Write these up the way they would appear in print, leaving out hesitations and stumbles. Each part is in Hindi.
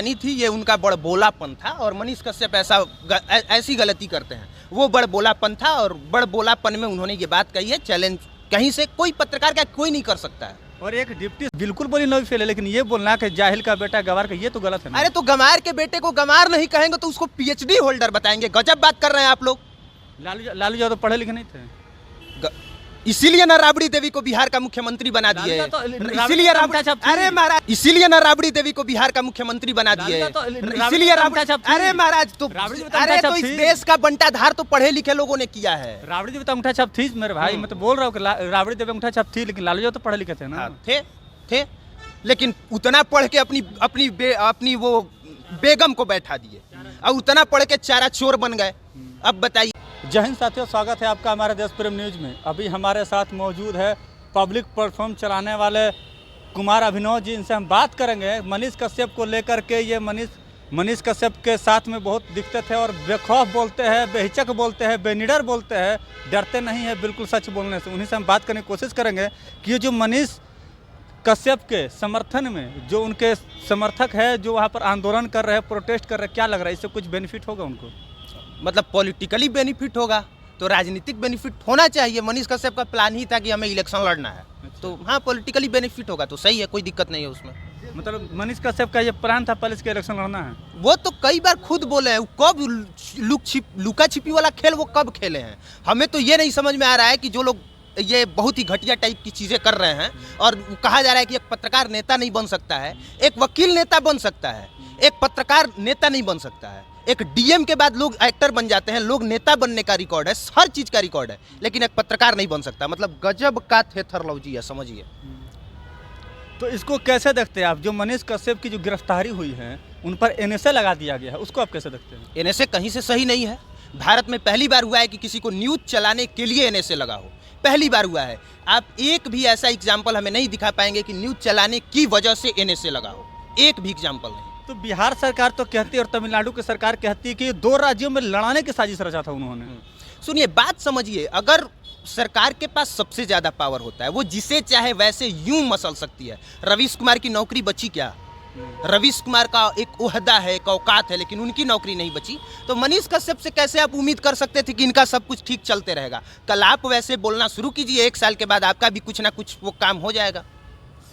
नहीं थी, ये उनका बड़बोलापन था और मनीष कश्यप ऐसी गलती करते हैं। वो बड़बोलापन था और बड़बोलापन में उन्होंने ये बात कही है। चैलेंज कहीं से कोई पत्रकार का कोई नहीं कर सकता है। और एक डिप्टी बिल्कुल बोली नवी फेल है, लेकिन ये बोलना कि जाहिल का बेटा गंवार का, ये तो गलत है ना। अरे तो गंवार के बेटे को गंवार नहीं कहेंगे तो उसको पीएचडी होल्डर बताएंगे। गजब बात कर रहे हैं आप लोग। लालू यादव पढ़े लिखे नहीं थे, इसीलिए ना राबड़ी देवी को बिहार का मुख्यमंत्री बना दिए। इसीलिए अरे महाराज, इसीलिए ना राबड़ी देवी को बिहार का मुख्यमंत्री बना दिए। इसीलिए अरे महाराज, तो अरे तो इस देश का बंटाधार तो पढ़े लिखे लोगों ने किया है। राबड़ी देवी तो अंगूठा छाप थी मेरे भाई, मैं तो बोल रहा हूँ कि राबड़ी देवी अंगूठा छाप थी, लेकिन लालू यादव तो पढ़े लिखे थे ना। थे लेकिन उतना पढ़ के अपनी वो बेगम को बैठा दिए और उतना पढ़ के चारा चोर बन गए। अब बताइए। जय हिंद साथियों, स्वागत है आपका हमारे देश प्रेम न्यूज में। अभी हमारे साथ मौजूद है पब्लिक प्लेटफॉर्म चलाने वाले कुमार अभिनव जी। इनसे हम बात करेंगे मनीष कश्यप को लेकर के। ये मनीष कश्यप के साथ में बहुत दिक्कत है और बेखौफ बोलते हैं, बेहिचक बोलते हैं, बेनिडर बोलते हैं, डरते नहीं है बिल्कुल सच बोलने से। उन्हीं से हम बात करने की कोशिश करेंगे कि ये जो मनीष कश्यप के समर्थन में जो उनके समर्थक है, जो वहाँ पर आंदोलन कर रहे हैं, प्रोटेस्ट कर रहे हैं, क्या लग रहा है इससे कुछ बेनिफिट होगा उनको? मतलब पॉलिटिकली बेनिफिट होगा तो राजनीतिक बेनिफिट होना चाहिए। मनीष कश्यप का प्लान ही था कि हमें इलेक्शन लड़ना है। तो हाँ, पॉलिटिकली बेनिफिट होगा तो सही है, कोई दिक्कत नहीं है उसमें। मतलब मनीष कश्यप का ये प्लान था पहले इसके इलेक्शन लड़ना है। वो तो कई बार खुद बोले हैं। कब लुका छिपी वाला खेल वो कब खेले हैं? हमें तो ये नहीं समझ में आ रहा है कि जो लोग ये बहुत ही घटिया टाइप की चीज़ें कर रहे हैं और कहा जा रहा है कि एक पत्रकार नेता नहीं बन सकता है, एक वकील नेता बन सकता है, एक पत्रकार नेता नहीं बन सकता है। एक डीएम के बाद लोग एक्टर बन जाते हैं, लोग नेता बनने का रिकॉर्ड है, हर चीज़ का रिकॉर्ड है, लेकिन एक पत्रकार नहीं बन सकता। मतलब गजब का थेथरलॉजी है, समझिए। तो इसको कैसे देखते हैं आप? जो मनीष कश्यप की जो गिरफ्तारी हुई है, उन पर एनएसए लगा दिया गया है, उसको आप कैसे देखते हैं? एनएसए कहीं से सही नहीं है। भारत में पहली बार हुआ है कि किसी को न्यूज़ चलाने के लिए एनएसए लगा हो, पहली बार हुआ है। आप एक भी ऐसा एग्जाम्पल हमें नहीं दिखा पाएंगे कि न्यूज़ चलाने की वजह से एनएसए लगा हो, एक भी एग्जाम्पल नहीं। तो बिहार सरकार तो कहती है और तमिलनाडु की सरकार कहती है कि दो राज्यों में लड़ाने की साजिश रचा था उन्होंने। सुनिए, बात समझिए। अगर सरकार के पास सबसे ज़्यादा पावर होता है, वो जिसे चाहे वैसे यूं मसल सकती है। रवीश कुमार की नौकरी बची क्या? रवीश कुमार का एक ओहदा है, एक औकात है, लेकिन उनकी नौकरी नहीं बची। तो मनीष कश्यप से कैसे आप उम्मीद कर सकते थे कि इनका सब कुछ ठीक चलते रहेगा? कल आप वैसे बोलना शुरू कीजिए, 1 साल के बाद आपका भी कुछ ना कुछ वो काम हो जाएगा।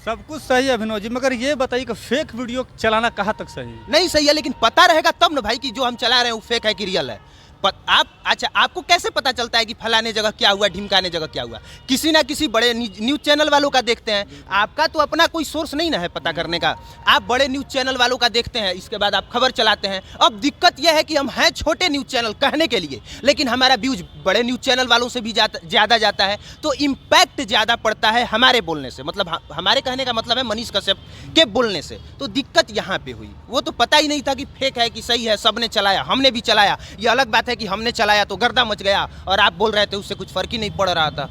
सब कुछ सही है अभिनव जी, मगर ये बताइए कि फेक वीडियो चलाना कहाँ तक सही है? नहीं सही है, लेकिन पता रहेगा तब ना भाई कि जो हम चला रहे हैं वो फेक है कि रियल है। अच्छा, आपको कैसे पता चलता है कि फलाने जगह क्या हुआ, ढिमकाने जगह क्या हुआ? किसी ना किसी बड़े न्यूज़ चैनल वालों का देखते हैं। आपका तो अपना कोई सोर्स नहीं ना है पता करने का। आप बड़े न्यूज़ चैनल वालों का देखते हैं, इसके बाद आप खबर चलाते हैं। अब दिक्कत यह है कि हम हैं छोटे न्यूज़ चैनल कहने के लिए, लेकिन हमारा व्यूज बड़े न्यूज़ चैनल वालों से भी ज़्यादा जाता है, तो इम्पैक्ट ज़्यादा पड़ता है हमारे बोलने से। मतलब हमारे कहने का मतलब है मनीष कश्यप के बोलने से। तो दिक्कत यहाँ पे हुई। वो तो पता ही नहीं था कि फेक है कि सही है। सबने चलाया, हमने भी चलाया। ये अलग बात है कि हमने चलाया तो गर्दा मच गया और आप बोल रहे थे उससे कुछ फर्क ही नहीं पड़ रहा था।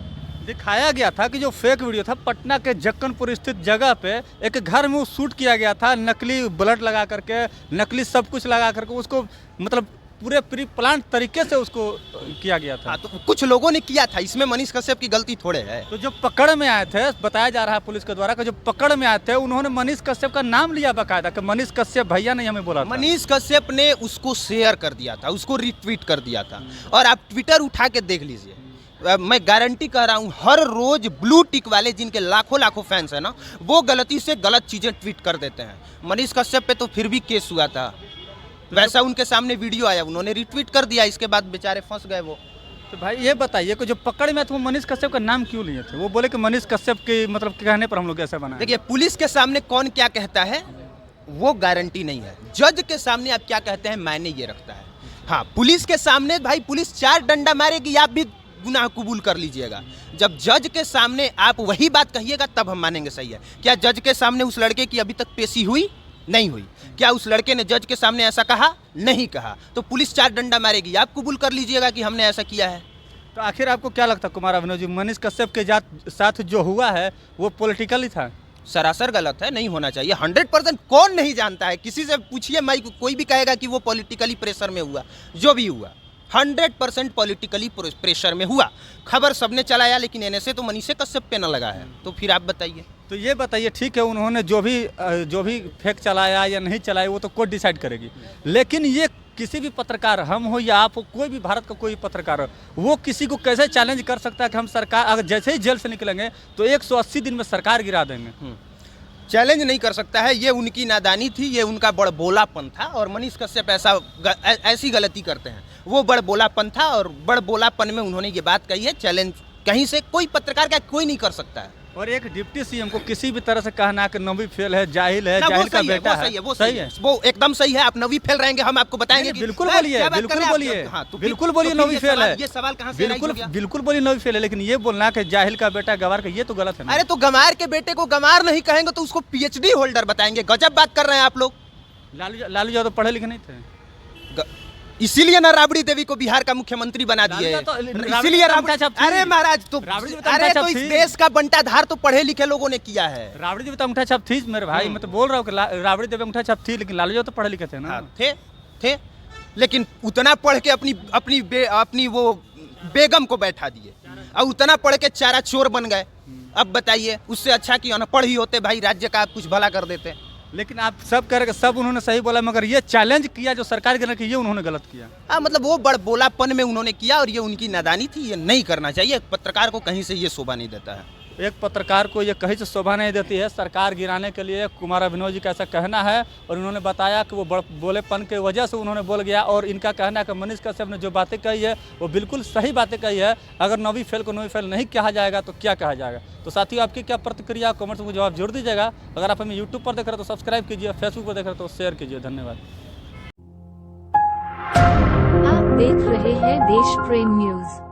दिखाया गया था कि जो फेक वीडियो था, पटना के जक्कनपुर स्थित जगह पे एक घर में वो शूट किया गया था, नकली ब्लड लगा करके, नकली सब कुछ लगा करके, उसको मतलब पूरे प्री प्लान तरीके से उसको किया गया था। तो कुछ लोगों ने किया था, इसमें मनीष कश्यप की गलती थोड़े है। तो जो पकड़ में आए थे, बताया जा रहा है पुलिस के द्वारा कि जो पकड़ में आए थे उन्होंने मनीष कश्यप का नाम लिया बाकायदा कि मनीष कश्यप भैया ने हमें बोला। मनीष कश्यप ने उसको शेयर कर दिया था, उसको रिट्वीट कर दिया था। और आप ट्विटर उठा के देख लीजिए, मैं गारंटी कह रहा हूँ, हर रोज ब्लू टिक वाले जिनके लाखों फैंस है ना, वो गलती से गलत चीजें ट्वीट कर देते हैं। मनीष कश्यप पे तो फिर भी केस हुआ था, वैसा उनके सामने वीडियो आया, उन्होंने रिट्वीट कर दिया, इसके बाद बेचारे फंस गए वो। तो भाई ये बताइए कि जो पकड़ में थे वो मनीष कश्यप का नाम क्यों लिए थे? वो बोले कि मनीष कश्यप के मतलब कहने पर हम लोग ऐसा बना। देखिए, पुलिस के सामने कौन क्या कहता है वो गारंटी नहीं है। जज के सामने आप क्या कहते हैं मायने ये रखता है। हाँ, पुलिस के सामने भाई पुलिस 4 डंडा मारेगी, आप भी गुनाह कबूल कर लीजिएगा। जब जज के सामने आप वही बात कहिएगा तब हम मानेंगे सही है। क्या जज के सामने उस लड़के की अभी तक पेशी हुई? नहीं हुई। क्या उस लड़के ने जज के सामने ऐसा कहा? नहीं कहा। तो पुलिस 4 डंडा मारेगी, आप कबूल कर लीजिएगा कि हमने ऐसा किया है। तो आखिर आपको क्या लगता है कुमार अभिनव जी, मनीष कश्यप के साथ जो हुआ है वो पॉलिटिकली था? सरासर गलत है, नहीं होना चाहिए। 100% कौन नहीं जानता है? किसी से पूछिए, मैं कोई भी कहेगा कि वो पॉलिटिकली प्रेशर में हुआ। जो भी हुआ 100% पॉलिटिकली प्रेशर में हुआ। खबर सबने चलाया, लेकिन एनएसए तो मनीष कश्यप पे न लगा है। तो फिर आप बताइए। तो ये बताइए, ठीक है उन्होंने जो भी फेक चलाया या नहीं चलाया वो तो कोर्ट डिसाइड करेगी, लेकिन ये किसी भी पत्रकार, हम हो या आप हो, कोई भी भारत का कोई पत्रकार हो, वो किसी को कैसे चैलेंज कर सकता है कि हम सरकार, अगर जैसे ही जेल से निकलेंगे तो 180 दिन में सरकार गिरा देंगे। चैलेंज नहीं कर सकता है, ये उनकी नादानी थी, ये उनका बड़बोलापन था। और मनीष कश्यप ऐसी गलती करते हैं, वो बड़बोलापन था और बड़बोलापन में उन्होंने ये बात कही है। चैलेंज कहीं से कोई पत्रकार का कोई नहीं कर सकता है। और एक डिप्टी सीएम को किसी भी तरह से कहना कि नवी फेल है, जाहिल है, जाहिल का बेटा है, वो सही है, वो एकदम सही है। आप नवी फेल रहेंगे, हम आपको बताएंगे। बिल्कुल बोलिए, बिल्कुल बोलिए, बिल्कुल बोलिए नवी फेल है। ये सवाल कहाँ से बिल्कुल बिल्कुल बोलिए नवी फेल है, लेकिन ये बोलना कि जाहिल का बेटा गवार का, ये तो गलत है। अरे तो गंवार के बेटे को गंवार नहीं कहेंगे तो उसको पीएचडी होल्डर बताएंगे। गजब बात कर रहे हैं आप लोग। लालू यादव पढ़े लिखे नहीं थे, इसीलिए ना राबड़ी देवी को बिहार का मुख्यमंत्री बना दिए। इसीलिए अरे महाराज तो अरे तो इस देश का बंटाधार तो पढ़े लिखे लोगों ने किया है। राबड़ी देवी तो अंगूठा छाप थी मेरे भाई, मैं तो बोल रहा हूँ कि राबड़ी देवी अंगूठा छाप थी, लेकिन लालू यादव तो पढ़े लिखे थे ना। थे लेकिन उतना पढ़ के अपनी वो बेगम को बैठा दिए और उतना पढ़ के चारा चोर बन गए। अब बताइए, उससे अच्छा कि अनपढ़ ही होते भाई, राज्य का आप कुछ भला कर देते। लेकिन आप सब कह रहे, सब उन्होंने सही बोला, मगर ये चैलेंज किया जो सरकार के, ये उन्होंने गलत किया। हाँ, मतलब वो बड़बोलापन में उन्होंने किया और ये उनकी नादानी थी। ये नहीं करना चाहिए, पत्रकार को कहीं से ये शोभा नहीं देता है। एक पत्रकार को ये कहीं से शोभा नहीं देती है। सरकार गिराने के लिए कुमार अभिनव जी का ऐसा कहना है, और उन्होंने बताया कि वो बोलेपन के वजह से उन्होंने बोल गया। और इनका कहना है कि मनीष कश्यप ने जो बातें कही है वो बिल्कुल सही बातें कही है। अगर नवी फेल को नवी फेल नहीं कहा जाएगा तो क्या कहा जाएगा। तो साथियों, आपकी क्या प्रतिक्रिया, कमेंट्स में जवाब जरूर दीजिएगा। अगर आप हमें यूट्यूब पर देख रहे हो तो सब्सक्राइब कीजिए, फेसबुक पर देख रहे हो तो शेयर कीजिए। धन्यवाद। आप देख रहे हैं देश प्रेम न्यूज।